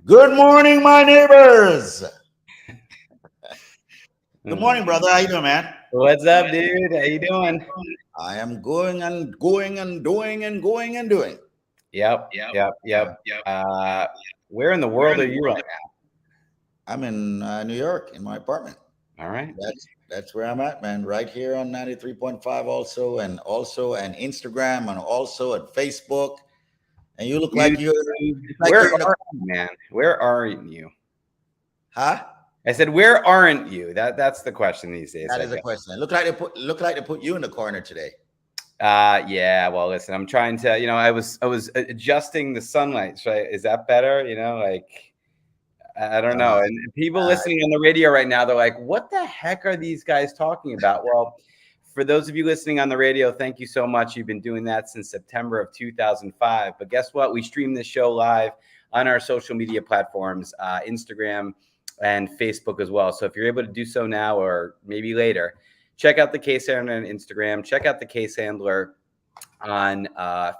Good morning, my neighbors. Good Hmm. morning, brother. How you doing, man? What's up, dude? How you doing? I am going and going and doing and going and doing. Yep, yep, Yeah. yep. Uh, where in the world are you right I'm in New York in my apartment. now? All right. That's where I'm at, man. Right here on 93.5 also and Instagram and also at Facebook. And you look Dude, like you're where in the are you, man? Where aren't you? huh? I said, where aren't you? That's the question these days, That I is a guess. question. Look like they put you in the corner today. Yeah. Well, listen, I'm trying to. I was adjusting the sunlight. Right? Is that better? I don't know. Uh, And people uh, listening on the radio right now, they're like, what the heck are these guys talking about? Well, for those of you listening on the radio, thank you so much. You've been doing that since September of 2005. But guess what? We stream this show live on our social media platforms, Instagram and Facebook as well. So if you're able to do so now or maybe later, check out the Case Handler on Instagram. Check out the Case Handler on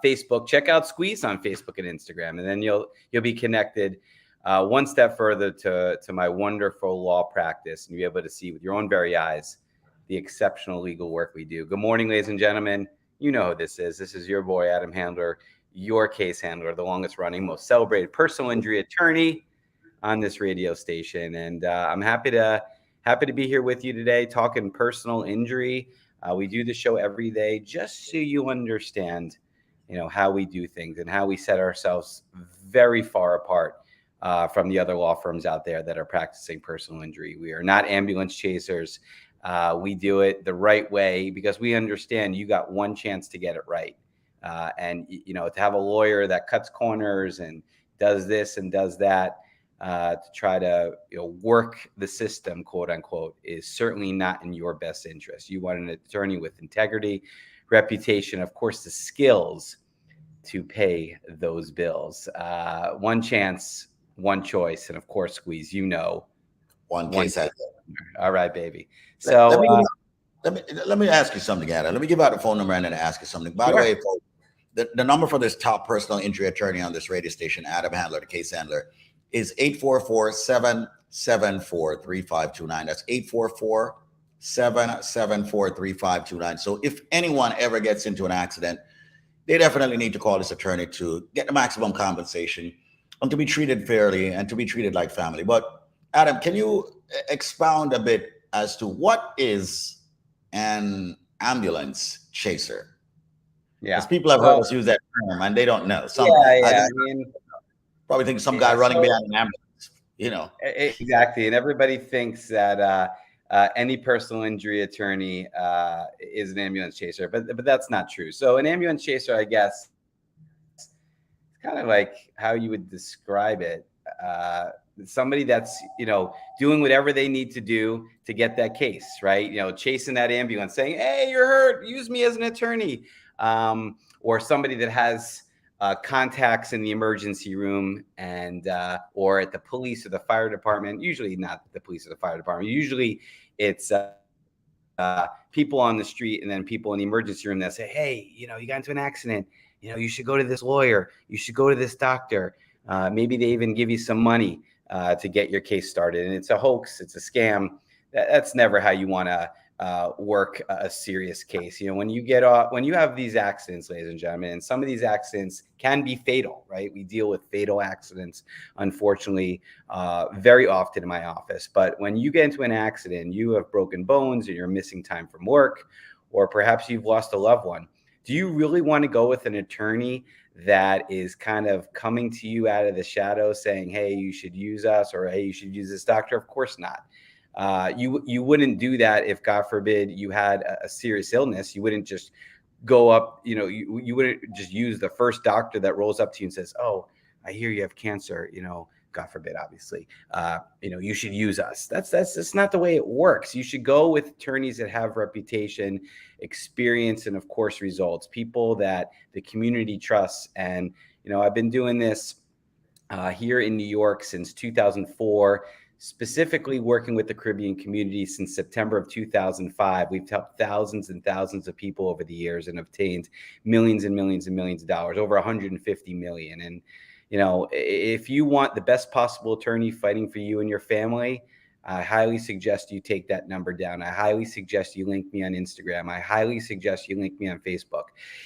Facebook. Check out Squeeze on Facebook and Instagram, and then you'll be connected one step further to my wonderful law practice, and you'll be able to see with your own very eyes the exceptional legal work we do. Good morning, ladies and gentlemen. You know who this is. This is your boy Adam Handler, your case handler, the longest running, most celebrated personal injury attorney on this radio station, and I'm happy to be here with you today, talking personal injury. We do the show every day just so you understand, how we do things and how we set ourselves very far apart from the other law firms out there that are practicing personal injury. We are not ambulance chasers. We do it the right way because we understand you got one chance to get it right. And to have a lawyer that cuts corners and does this and does that to try to work the system, quote unquote, is certainly not in your best interest. You want an attorney with integrity, reputation, of course, the skills to pay those bills. One chance, one choice, and of course, Squeeze. one One. case at All right, baby. let, So let me let me ask you something, Adam. Let me give out the phone number and then ask you something. By the sure. way, folks, the number for this top personal injury attorney on this radio station, Adam Handler, the case handler, is 844-774-3529. That's 844-774-3529. So if anyone ever gets into an accident, they definitely need to call this attorney to get the maximum compensation and to be treated fairly and to be treated like family. But Adam, can you expound a bit as to what is an ambulance chaser? Because Yeah. people have heard Well, us use that term and they don't know. Some yeah, I yeah. just I mean, probably think some yeah. guy running So behind an ambulance. You know, exactly, and everybody thinks that any personal injury attorney is an ambulance chaser, but that's not true. So an ambulance chaser, I guess, it's kind of like how you would describe it. Uh, Somebody that's doing whatever they need to do to get that case right. Chasing that ambulance, saying, "Hey, you're hurt. Use me as an attorney," or somebody that has contacts in the emergency room and or at the police or the fire department. Usually not the police or the fire department. Usually it's people on the street and then people in the emergency room that say, hey, you got into an accident. You should go to this lawyer. You should go to this doctor. Maybe they even give you some money to get your case started. And it's a hoax. It's a scam. That's never how you want to work a serious case. When you get off, when you have these accidents, ladies and gentlemen, and some of these accidents can be fatal, right? We deal with fatal accidents, unfortunately, very often in my office. But when you get into an accident, you have broken bones, or you're missing time from work, or perhaps you've lost a loved one. Do you really want to go with an attorney that is kind of coming to you out of the shadows saying, hey, you should use us, or hey, you should use this doctor? Of course not. You wouldn't do that if, God forbid, you had a serious illness. You wouldn't just go up, you wouldn't just use the first doctor that rolls up to you and says, oh, I hear you have cancer, God forbid, obviously, you should use us. That's not the way it works. You should go with attorneys that have reputation, experience, and of course, results, people that the community trusts. And, I've been doing this here in New York since 2004, specifically working with the Caribbean community since September of 2005. We've helped thousands and thousands of people over the years and obtained millions and millions and millions of dollars, over 150 million. And, You know, if you want the best possible attorney fighting for you and your family, I highly suggest you take that number down. I highly suggest you link me on Instagram. I highly suggest you link me on Facebook.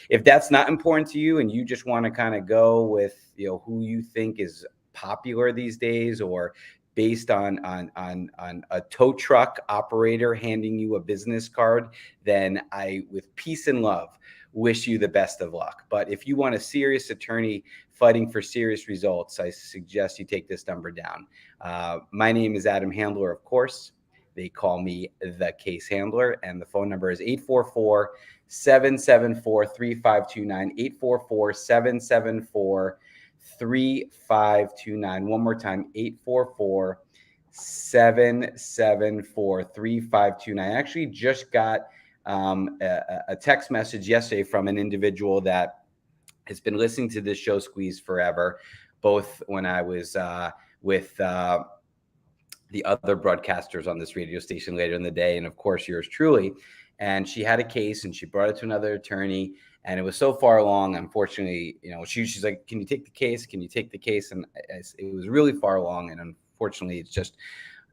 If that's not important to you and you just want to kind of go with, you know, who you think is popular these days, or based on a tow truck operator handing you a business card, then I, with peace and love, wish you the best of luck. But if you want a serious attorney fighting for serious results, I suggest you take this number down. My name is Adam Handler, of course. They call me the Case Handler, and the phone number is 844-774-3529, 844-774-3529. One more time, 844-774-3529. I actually just got a text message yesterday from an individual that has been listening to this show Squeeze forever, both when I was with the other broadcasters on this radio station later in the day, and of course yours truly. And she had a case and she brought it to another attorney, and it was so far along, unfortunately, you know, she's like, can you take the case? Can you take the case? And it was really far along, and unfortunately it's just,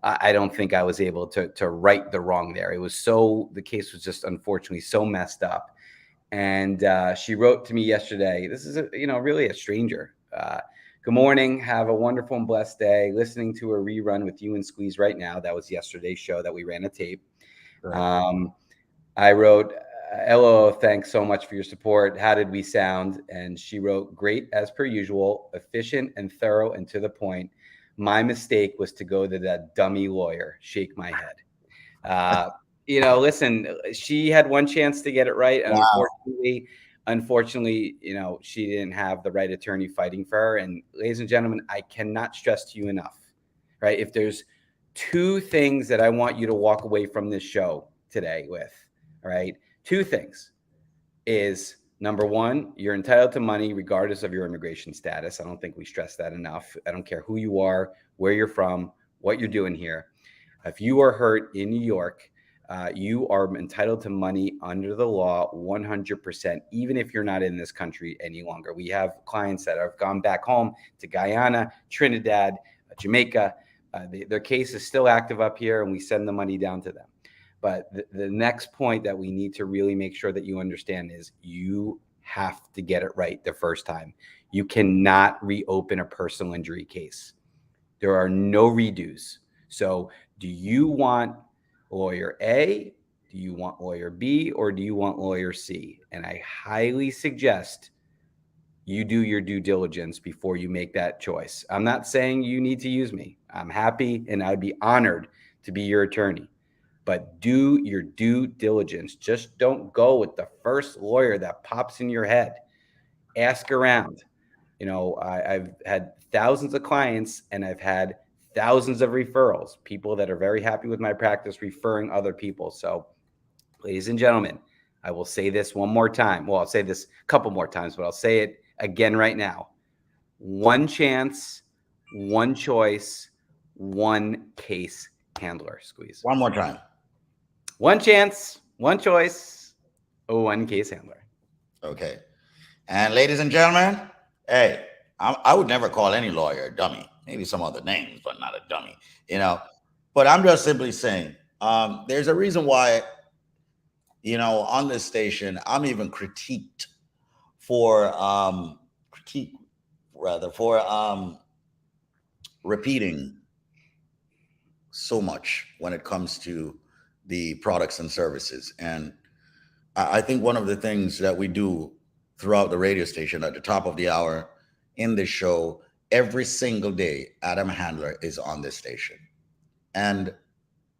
I don't think I was able to right the wrong there. It was so, the case was just unfortunately so messed up. And she wrote to me yesterday. This is really a stranger. Good morning. Have a wonderful and blessed day. Listening to a rerun with you and Squeeze right now. That was yesterday's show that we ran a tape. Right. I wrote, LO, thanks so much for your support. How did we sound? And she wrote, great as per usual, efficient and thorough and to the point. My mistake was to go to that dummy lawyer. Shake my head. You know, listen, she had one chance to get it right. And wow. Unfortunately, you know, she didn't have the right attorney fighting for her. And ladies and gentlemen, I cannot stress to you enough, right? If there's two things that I want you to walk away from this show today with, all right, two things is, number one, you're entitled to money regardless of your immigration status. I don't think we stress that enough. I don't care who you are, where you're from, what you're doing here. If you are hurt in New York, you are entitled to money under the law 100%, even if you're not in this country any longer. We have clients that have gone back home to Guyana, Trinidad, Jamaica. Their case is still active up here, and we send the money down to them. But the next point that we need to really make sure that you understand is you have to get it right the first time. You cannot reopen a personal injury case. There are no redos. So do you want lawyer A, do you want lawyer B, or do you want lawyer C? And I highly suggest you do your due diligence before you make that choice. I'm not saying you need to use me. I'm happy and I'd be honored to be your attorney. But do your due diligence. Just don't go with the first lawyer that pops in your head. Ask around. You know, I've had thousands of clients, and I've had thousands of referrals, people that are very happy with my practice referring other people. So, ladies and gentlemen, I will say this one more time. Well, I'll say this a couple more times, but I'll say it again right now. One chance, one choice, one case handler. Squeeze. One more time. One chance, one choice, one case handler. Okay. And ladies and gentlemen, hey, I would never call any lawyer a dummy. Maybe some other names, but not a dummy, you know. But I'm just simply saying, there's a reason why, you know, on this station, I'm even critiqued for repeating so much when it comes to the products and services. And I think one of the things that we do throughout the radio station at the top of the hour in this show, every single day, Adam Handler is on this station. And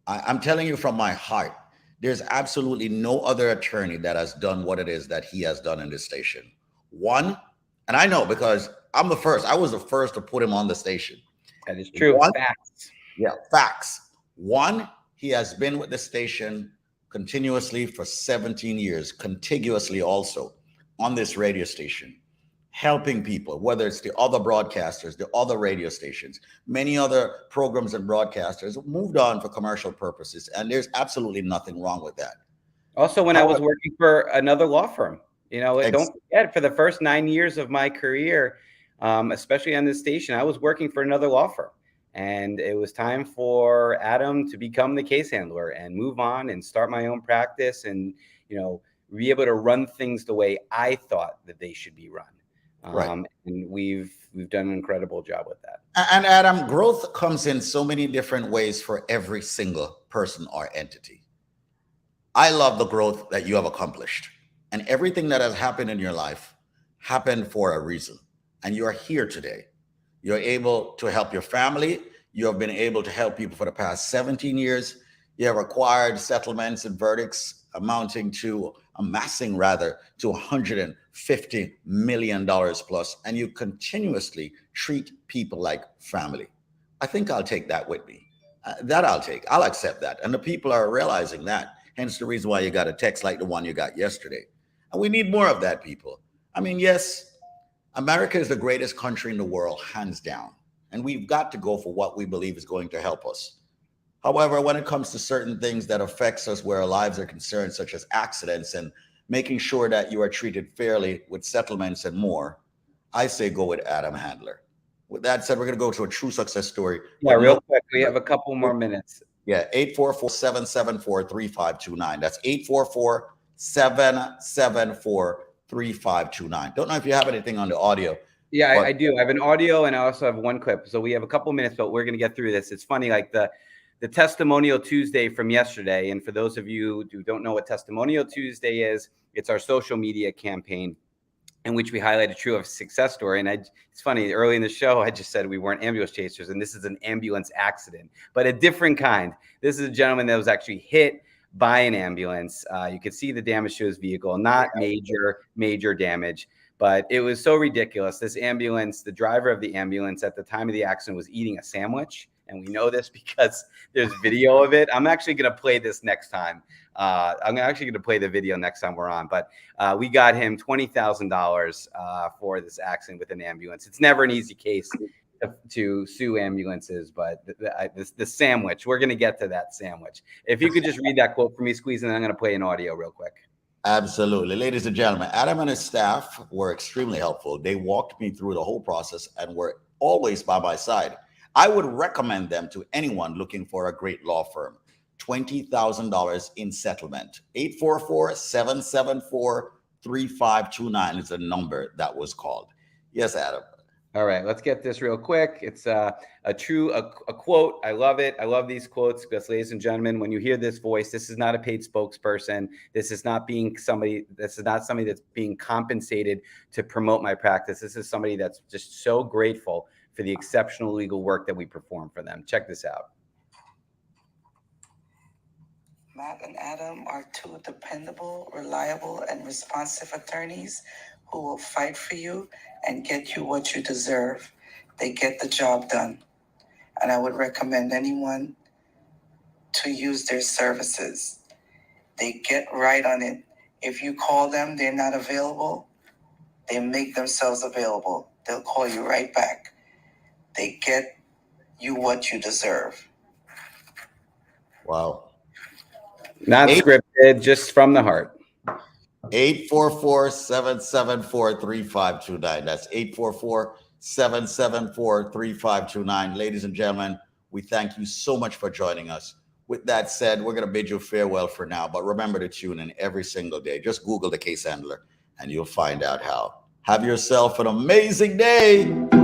I'm telling you from my heart, there's absolutely no other attorney that has done what it is that he has done in this station. One, and I know because I was the first to put him on the station. That is true. One, facts. Yeah, facts. One, he has been with the station continuously for 17 years, contiguously also on this radio station, helping people, whether it's the other broadcasters, the other radio stations, many other programs and broadcasters moved on for commercial purposes. And there's absolutely nothing wrong with that. Also, when I was working for another law firm, you know, don't forget, for the first 9 years of my career, especially on this station. I was working for another law firm, and it was time for Adam to become the case handler and move on and start my own practice, and be able to run things the way I thought that they should be run. Right. And we've done an incredible job with that. And Adam, growth comes in so many different ways for every single person or entity. I love the growth that you have accomplished, and everything that has happened in your life happened for a reason. And you are here today. You're able to help your family. You have been able to help people for the past 17 years. You have acquired settlements and verdicts amassing to $150 million plus, and you continuously treat people like family. I think I'll take that with me. I'll accept that. And the people are realizing that. Hence the reason why you got a text like the one you got yesterday. And we need more of that, people. I mean, yes, America is the greatest country in the world, hands down. And we've got to go for what we believe is going to help us. However, when it comes to certain things that affects us where our lives are concerned, such as accidents and making sure that you are treated fairly with settlements and more, I say go with Adam Handler. With that said, we're going to go to a true success story. Yeah, real quick. We have a couple more minutes. Yeah, 844-774-3529. That's 844-774-3529. Don't know if you have anything on the audio. Yeah, I do. I have an audio, and I also have one clip. So we have a couple minutes, but we're going to get through this. It's funny, like the Testimonial Tuesday from yesterday. And for those of you who don't know what Testimonial Tuesday is, it's our social media campaign in which we highlight a true success story. And it's funny, early in the show, I just said we weren't ambulance chasers, and this is an ambulance accident, but a different kind. This is a gentleman that was actually hit by an ambulance. You could see the damage to his vehicle, not major damage, but it was so ridiculous. This ambulance, the driver of the ambulance at the time of the accident was eating a sandwich. And we know this because there's video of it. I'm actually going to play this next time. I'm actually going to play the video next time we're on. But we got him $20,000 for this accident with an ambulance. It's never an easy case to sue ambulances, but the sandwich, we're going to get to that sandwich. If you could just read that quote for me, Squeeze, and then I'm going to play an audio real quick. Absolutely. Ladies and gentlemen, Adam and his staff were extremely helpful. They walked me through the whole process and were always by my side. I would recommend them to anyone looking for a great law firm. $20,000 in settlement. 844-774-3529 is the number that was called. Yes, Adam. All right, let's get this real quick. It's a quote. I love it. I love these quotes because, ladies and gentlemen, when you hear this voice, this is not a paid spokesperson. This is not somebody that's being compensated to promote my practice. This is somebody that's just so grateful for the exceptional legal work that we perform for them. Check this out. Matt and Adam are two dependable, reliable, and responsive attorneys who will fight for you and get you what you deserve. They get the job done. And I would recommend anyone to use their services. They get right on it. If you call them, they're not available, they make themselves available. They'll call you right back. They get you what you deserve. Wow. Not scripted, just from the heart. 844-774-3529. That's 844-774-3529. Ladies and gentlemen, we thank you so much for joining us. With that said, we're going to bid you farewell for now, but remember to tune in every single day. Just Google the Case Handler and you'll find out how. Have yourself an amazing day.